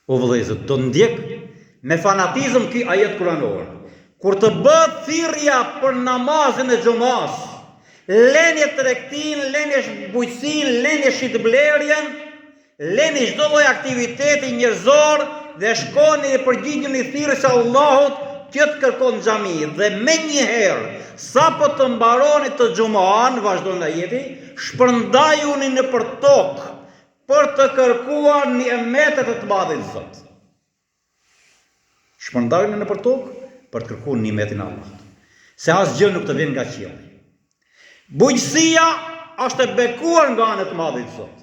O vëllezër, do ndjek me fanatizëm ky ajet kuranor. Kur të bëhet thirrja për namazin e xumas, leni tregtin, leni bujqësin, leni shitblerjen, leni çdo lloj aktiviteti njerëzor dhe shkoni dhe përgjigjeni thirrjes së Allahut që të kërkon xhami. Dhe me njëherë, sa po të mbaroni të xuman, vazhdon ajeti, shpërndajuni në për tokë për të kërkuar nimetet e të madhin Zot. Shpërndajuni në për tokë për të kërkuar nimetin e Allahut. Se asgjë nuk të vjen nga qielli. Bujqësia është e bekuar nga ana e të madhit Zot.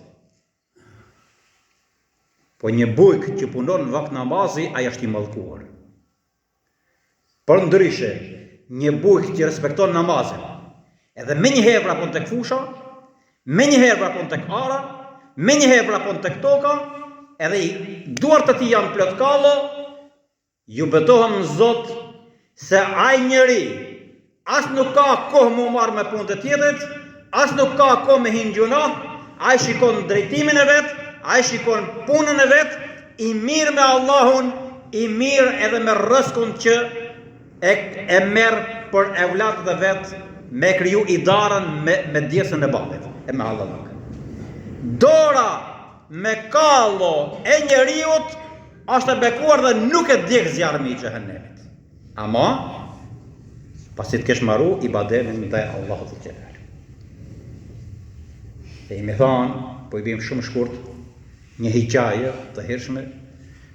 Po një bujk që punon në vakt namazi, ai është i mallkuar. Për ndryshe, një bujk që respekton namazin, edhe me njëherë vrapon tek fusha, me njëherë vrapon tek ara, me njëherë vrapon tek toka, edhe duart e tij janë plot kallo, ju betohem në Zot se ai njeri as nuk ka kohë më marrë me punët e tjetrit, as nuk ka kohë me hinë gjuna, ai shikon drejtimin e vet, ai shikon punën e vet, i mirë me Allahun, i mirë edhe me rrezikun që e merr për evlatët e vet, me kriju idarën me djesën e babit, e me Allahun. Dora me kallo e njeriut është e bekuar dhe nuk e djeg zjarmi i xhehenemit. Ama pasi të kesh marru ibadetin ndaj Allahut të Gjelal. E i me thonë, po i bim shumë shkurt, një hikaje të hershme,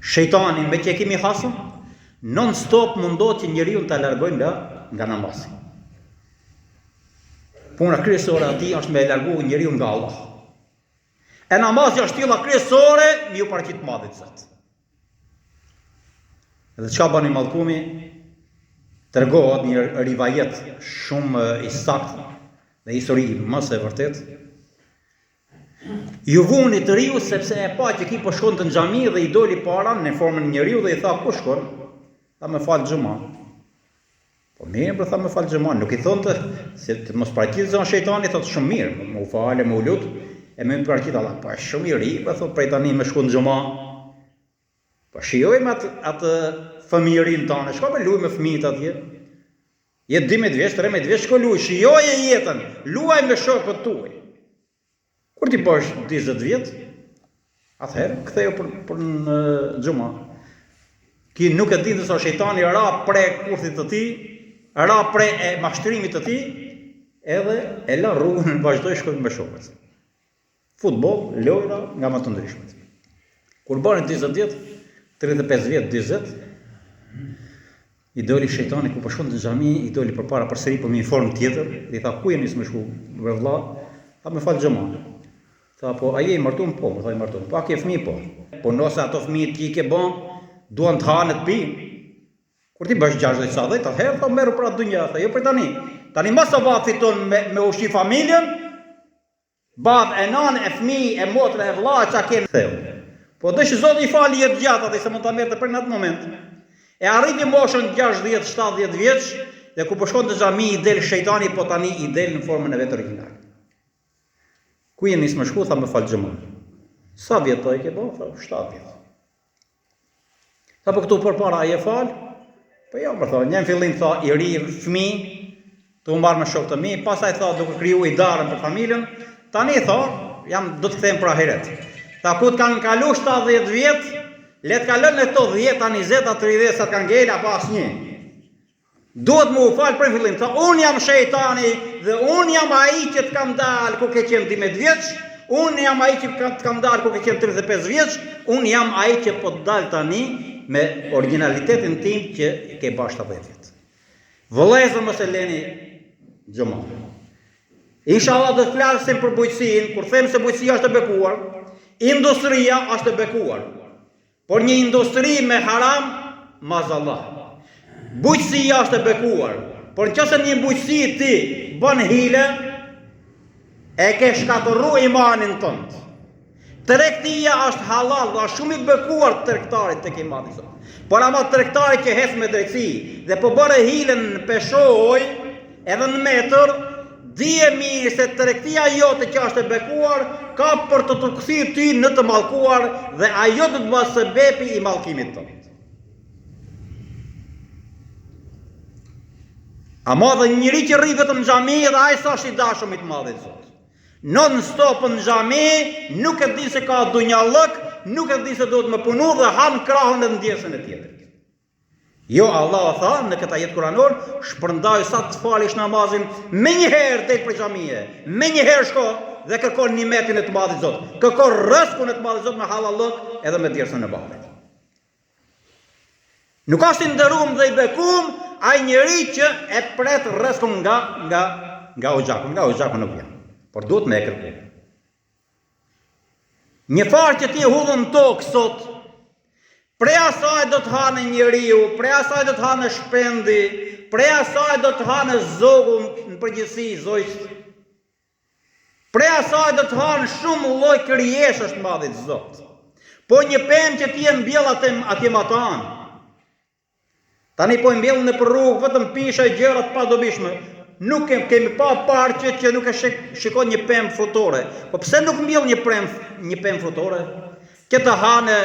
shejtani me që e kemi hasën, non stop mundohet që njeriu ta largojmë nga namazi. Puna kryesore atij është me largu njeriu nga Allah. E namazi është tilla kryesore me ju paraqit madhit Zot. Dhe çka bani mallkumi? Tregohet një rivajet shumë i saktë dhe histori mos e vërtet. Ju vuni të riu sepse e pa që ki po shkon të në xhami dhe i doli para në formën njeriu dhe i tha ku shkon? Tha me fal xhuman. Po mirë, tha me fal xhuman, nuk i thonte se të mos paraqitëzon shejtani, thotë shumë mirë, më u fale, më u lut, e më paraqit Allah, po është shumë i ri, po thotë prej tani më shkon në xhuman. Po shijojmë atë fëmijërinë tonë, shko me luaj me fëmijët atje. Je 12 vjeç, 13 vjeç, shko luaj, shijoje jetën, luaj me shokët tuaj. Kur ti bosh 20 vjet, atëherë ktheu për në xhuman. Ki nuk e di se shejtani ra pre kurthit të tij, ra pre e mashtrimit të tij, edhe e la rrugën, vazhdoi shkoj me shokët. Futboll, lojra nga më të ndryshmet. Kur bën 20 vjet, 35 vjet, 40, i doli shejtani ku po shkon në xhami, i doli përpara përsëri për një formë tjetër, i tha ku jeni më shku, vëlla, tha më fal xhaman. Tha po a je i martuar? Po, më tha i martuar. Po a ke fëmijë? Po. Po nëse ato fëmijë ti ke bën, duan të hanë të pi. Kur ti bësh 60-70, atëherë tha merru për atë dunja, tha jo për tani. Tani mos sa fiton me ushqi familjen, bab e nanë e fëmijë e motra e vëlla çka kanë theu. Po dësh Zoti i fali jetë gjatë atë se mund ta merrte për në atë moment. E arriti moshën 60-70 vjeç dhe ku po shkon te xhami i del shejtani, po tani i del në formën e vet origjinale. Ku jeni më shku, tha me fal xhaman. Sa vjet po e ke bën? Tha 7 vjet. Tha po këtu përpara ai e fal? Po jo, më thonë, një fillim tha i ri fëmijë, të u marr me shokët e mi, pastaj tha duke kriju idarën për familjen, tani tha, do të kthehem për ahiret. Tha ku të kanë kalu 70 vjet, le të kalon në këto 10, 20, 30 sa të kanë ngel apo asnjë. Duhet më u fal për fillim. Tha un jam shejtani dhe un jam ai që të kam dal ku ke qenë 12 vjeç, un jam ai që të kam dal ku ke qenë 35 vjeç, un jam ai që po të dal tani me originalitetin tim që ke bash 70 vjet. Vëllezër mos e leni xhaman. Inshallah do të flasim për bujqësinë, kur them se bujqësia është e bekuar, industria është e bekuar. Por një industri me haram, mazallah. Bujqësia është e bekuar, por nëse një bujqësi ti bën hile, e ke shkatërru imanin tënd. Tregtia është halal dhe është shumë i bekuar tregtarit tek imani Zot. Por ama tregtari që hes me drejtësi dhe po bëre hilen në peshoj, edhe në metër, dije mirë se tregtia jote që është e bekuar ka për të kthyer ty në të mallkuar dhe ajo do të bëhet sebepi i mallkimit tënd. Ama dhe njëri që rri vetëm në xhami dhe ai sa është i dashur me të madhin Zot. Non stop në xhami, nuk e di se ka dunjallëk, nuk e di se do të më punu dhe han krahun e ndjesën e tjetrit. Jo, Allah tha në këtë ajet kuranor, shpërndaj sa të falish namazin, me njëherë del për xhamie, me njëherë shko dhe kërkon nimetin e të madhit Zot. Kërkon rrezikun e të madhit Zot me halallok edhe me djersën e ballit. Nuk është i nderuar dhe i bekuar ai njeri që e pret rrezikun nga oxhaku nuk vjen. Por duhet me e kërku. Një farë që ti e hudhën tokë sot, prej asaj do të hanë njeriu, prej asaj do të hanë shpendi, prej asaj do të hanë zogu në përgjithësi, zojtë. Prej asaj do të hanë shumë lloj krijeshësh të madhit Zot. Po një pemë që ti e mbjell atje matan. Tani po e mbjell në për rrugë, vetëm pisha gjërat pa dobishme. Nuk kemi pa parqe që nuk e shikon një pemë frutore. Po pse nuk mbjell një pemë frutore? Që të hane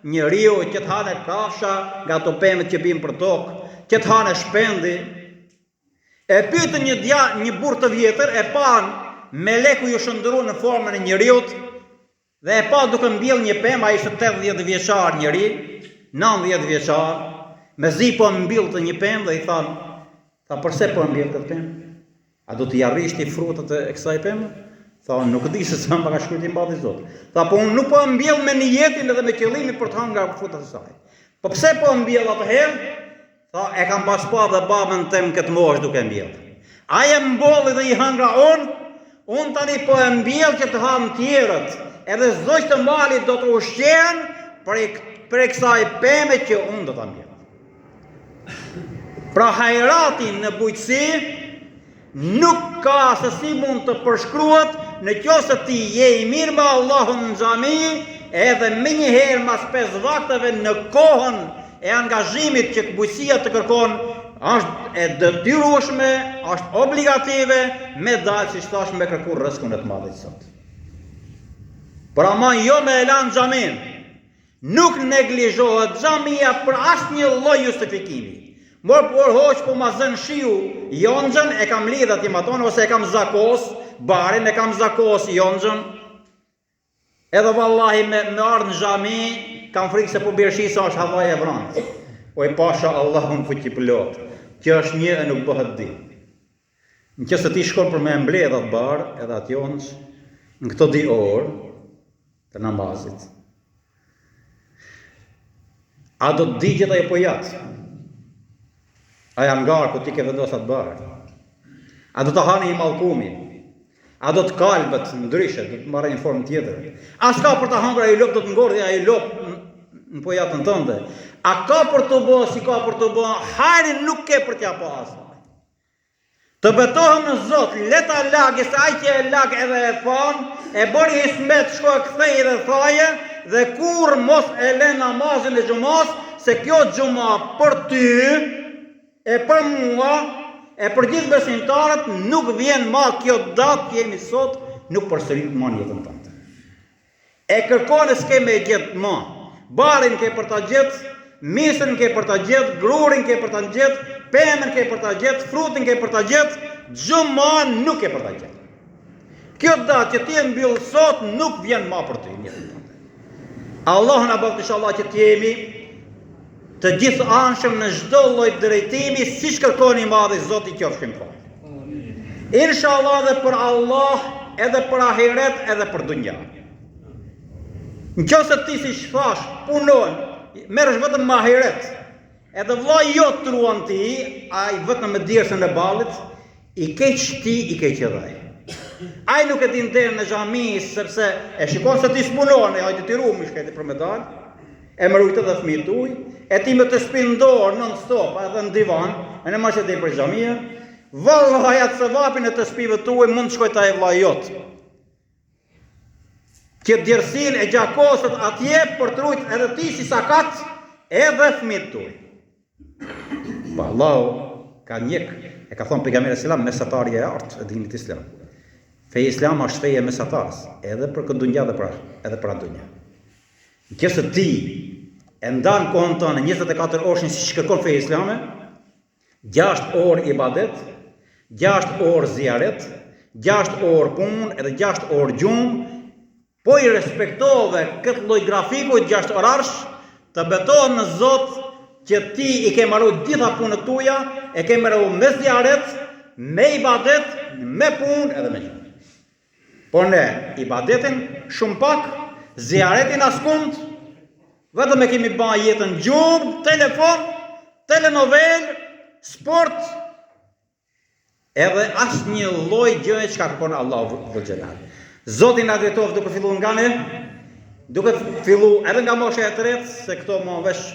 njeriu, që të hane kafsha nga ato pemët që bimë për tokë, që të hane shpendi. E pyetën një burr të vjetër, e pan meleku ju shëndëru në formën e njeriut, dhe e pa duke mbjell një pemë, ai ishte 80 vjeçar njeri, 90 vjeçar, me zi po mbjell të një pemë dhe i thanë, tha, përse po mbjell këtë pemë? A do t'i arrish ti frutat e kësaj pemë? Tha, nuk di se sa më ka shkruar i mbati Zot. Tha, po unë nuk po mbjell me niyetin edhe me qëllimin për të hënë nga frutat e saj. Po pse po mbjell atëherë? Tha, e kam pas pa dhe babën tem këtë moshë duke mbjell. Ai e mbolli dhe i hëngra unë tani po e mbjell që të hanë tjerët. Edhe çdo që të mali do të ushqen për kësaj peme që unë do ta mbjell. Pra hajrati në bujqësi nuk ka se si mund të përshkruat në qoftë ti je i mirë me Allahun në xhami, edhe me njëherë mas 5 vakteve në kohën e angazhimit që bujqësia të kërkon, është e detyrueshme, është obligative me dalë si thash me kërku rrezikun e të madhit Zot. Por ama jo me elan xhamin. Nuk neglizhohet xhamia për asnjë lloj justifikimi. Por hoq po ma zën shiu jonxhën e kam lidh atje maton ose e kam zakos barin, e kam zakos jonxhën. Edhe vallahi me ardh në xhami kam frikë se po bjershi sa është havaja e vrant. Oj pasha Allahun fuqi plot, që është një e nuk bëhet di. Nëse ti shkon për me mbledh atë bar, edhe atë jonx në këto 2 orë të namazit. A do të digjet ajo po jatë? A janë ngarë ku ti ke vendos atë barë? A do të hani i mallkumi? A do të kalbet ndryshe, do të marrë një formë tjetër? A s'ka për të hangër, ai lop do të ngordhi, ai lop në pojatën tënde? A ka për të bë, si ka për të bë? Hajri nuk ke për t'ja pas. Të betohem në Zot, leta lagë, se ai që e lagë edhe e fan, e bëri hismet, shko e kthej dhe thaje, dhe kur mos e le namazin e xhumas, se kjo xhuma për ty, e për mua, e për gjithë besimtarët, nuk vjen ma kjo datë që jemi sot, nuk përsërit ma një jetën tënde. E kërkone s'ke me gjithë ma. Barin ke për ta gjithë, misën ke për ta gjithë, grurin ke për ta gjithë, pemën ke për ta gjithë, frutin ke për ta gjithë, gjuma nuk ke për ta gjithë. Kjo datë që ti e mbyll sot, nuk vjen ma për ty një jetën tënde. Allah në bëftë inshallah që t'jemi të gjithë anshëm në çdo lloj drejtimi, siç kërkoni madhi Zoti qofshin po. Inshallah dhe për Allah, edhe për ahiret, edhe për dunja. Nëse ti si shfash, punon, merresh vetëm me ahiret, edhe vllai jot truan ti, ai vetëm me djersën e ballit, i keq ti, i keq edhe ai. Ai nuk e din derën në xhami sepse e shikon se ti s'punon, ai detyruar shkëti për medal. E më rujtë dhe fëmijët tuaj, e ti me të spindor non stop, edhe në divan, e në mashtë e te për xhamia, vallahi atë se vapin e të spive tuaj mund të shkoj ta e vllai jot. Që djersin e gjakosët atje për të rujtë edhe ti si sakat, edhe fëmijët tuaj. Pa Allahu ka njek E ka thonë pejgamberi selam mesatarja e artë e dinit islam. Feja islam është feja e mesatarës, edhe për këndunja edhe për andunja. Në qëse ti e ndanë kohën tënë 24 orëshin si shkërkon feja islame, 6 orë ibadet, 6 orë zjaret, 6 orë punë edhe 6 orë gjumë, po i respektove këtë lloj grafiku 6 orarsh, të betohen në Zot që ti i ke marrë gjitha punët tuja, e ke marrë me zjaret, me ibadet, me punë edhe me gjumë. Por ne ibadetin shumë pak, zjaretin askund, vetëm e kemi ba jetën gjumë, telefon, telenovel, sport, edhe asë një lloj gjëje që ka kërkon Allahu Dhul Xhelal. Zoti na drejtoft duke filluar nga ne, duke filluar edhe nga mosha e tretë, se këto më vesh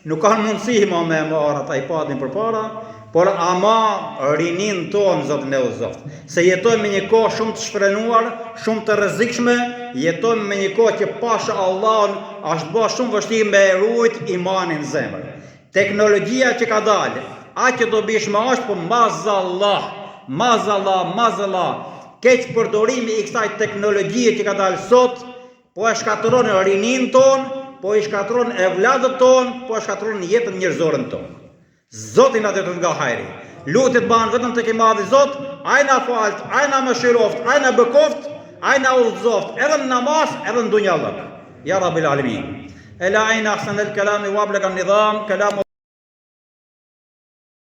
nuk kanë mundësi më me marrë ata iPadin përpara, por ama rinin tonë Zoti ne uzoft. Se jetojmë me një kohë shumë të shfrenuar, shumë të rrezikshme, jetojmë me një kohë që pasha Allahun është bërë shumë vështirë me rujt imanin në zemër. Teknologjia që ka dalë, aq që do bishme është, po mazallah, keq përdorimi i kësaj teknologjie që ka dalë sot, po e shkatëron rinin ton, po e shkatëron evladët ton, po e shkatëron jetën njerëzore ton. Zoti na drejton nga hajri. Lutjet banë vetëm tek i madhi Zot, ai na falt, ai na mëshiroft, ai na bekoft, ai na udhëzoft, edhe në namaz, edhe në dunjallëk. Ya Rabbil Alamin. Ela aina ahsanal kalami wa ablaga an-nizam kalam